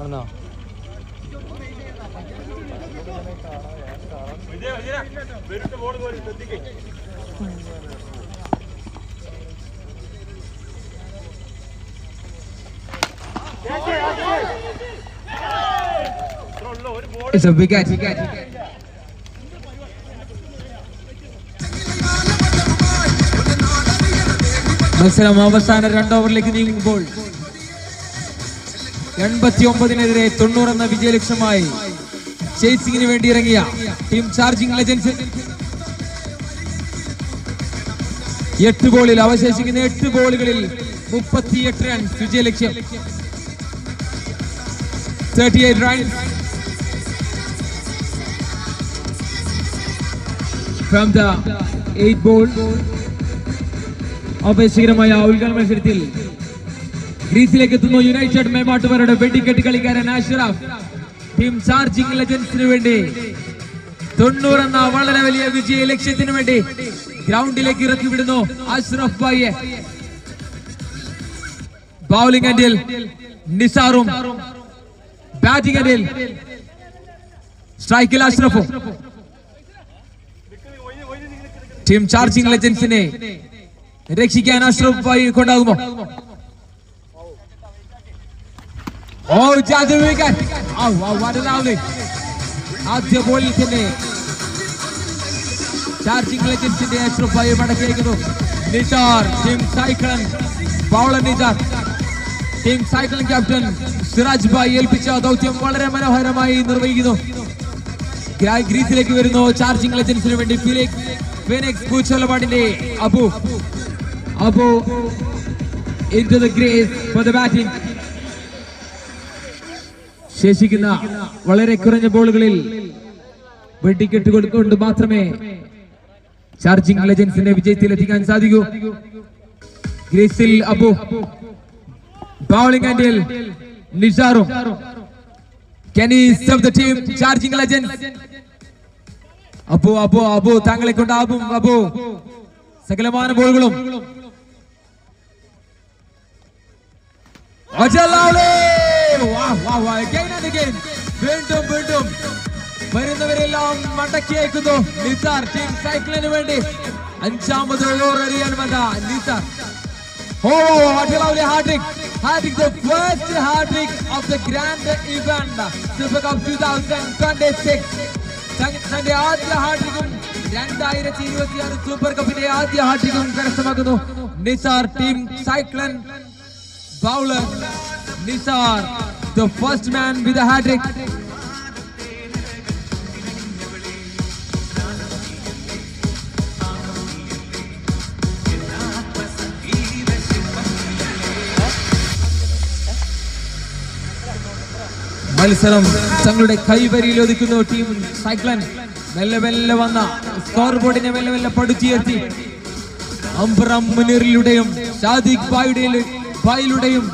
ആണോ? It's a wicket. മത്സരം അവസാന 2 ഓവറിലേക്ക് നീങ്ങുമ്പോൾ 89-നെതിരെ 90 എന്ന വിജയലക്ഷ്യമായി ചേസിംഗിന് വേണ്ടി ഇറങ്ങിയ ടീം ചാർജിംഗ് ലെജൻസ് 8 ബോളിൽ അവശേഷിക്കുന്ന 8 ബോളുകളിൽ 38 റൺസ് വിജയലക്ഷ്യം. 38 റൺസ് from the 8 ball. ആവേശകരമായ ഉദ്ഘാടന മത്സരത്തിൽ ഗ്രീസിലേക്ക് എത്തുന്നു യുണൈറ്റഡ് മേമാട്ടുകാരുടെ വെടിക്കെട്ട് കളിക്കാരൻ അഷ്റഫ്. ടീം ചാർജിംഗ് ലെജൻസിന് വേണ്ടി 90 എന്ന വളരെ വലിയ വിജയ ലക്ഷ്യത്തിന് വേണ്ടി ഗ്രൗണ്ടിലേക്ക് ഇറക്കി വിടുന്നു അഷ്റഫ് ഭായിയെ. ബൗളിംഗ് എൻഡിൽ നിസാറും, ബാറ്റിംഗ് എൻഡിൽ സ്ട്രൈക്കിൽ അഷ്റഫും. ടീം ചാർജിംഗ് ലെജൻസിനെ രക്ഷിക്കാൻ അഷ്റഫ് ഭായി കൊണ്ടാകുമോ? ആദ്യ ബോളിൽ തന്നെ ചാർജിംഗ് ലെജൻസിന്റെ അഷ്റഫ് ഭായി മടക്കി അയക്കുന്നു. Nisar, team Cyclone bowler Nisar. Team Cyclone captain Siraj bhai ഏൽപ്പിച്ച ദൗത്യം വളരെ മനോഹരമായി നിർവഹിക്കുന്നു. ഗ്രീസിലേക്ക് വരുന്നു ചാർജിംഗ് ലെജൻസിന് വേണ്ടി ഫീനിക്സ് പൂച്ചോലപാടിന്റെ Abu into the crease for the batting. ശേഷിക്കുന്ന വളരെ കുറഞ്ഞ ബോളുകളിൽ വെടിക്കെട്ട് കൊടുക്കൊണ്ട് മാത്രമേ ചാർജിംഗ് ലെജൻസിന്റെ വിജയത്തിലെത്തിക്കാൻ സാധിക്കൂ. ഗ്രീസിൽ അബു, ബൗളിംഗ് എൻഡിൽ നിസാറും. Can he serve the team charging legends? Abu താങ്കളെ കൊണ്ട് അബു സകലമാന ബോളുകളും. വീണ്ടും വരുന്നവരെല്ലാം മടക്കി അയക്കുന്നു നിസാർ. ടീം സൈക്ലിന് വേണ്ടി 5ാമത് ഓവർ എറിയാൻ വന്ന Nisar. Hat-trick, the first hat-trick of the grand event Super Cup 2026. തന്റെ ആദ്യ ഹാട്രിക്കും 2026 സൂപ്പർ കപ്പിന്റെ ആദ്യ ഹാട്രിക്കും കരസ്ഥമാക്കുന്നു Nisar. Team Cyclone bowler Nisar, the first man with a hat-trick. മത്സരം തങ്ങളുടെ കൈവരിയിൽ ഒതുക്കുന്നു ടീം സൈക്ലൺ. മെല്ലെ വന്ന സ്കോർ ബോർഡിനെ മെല്ലെ പടുത്തുയർത്തി അംബറം മുനീറിലൂടെയും സാദിഖ് ഭായിയുടെയും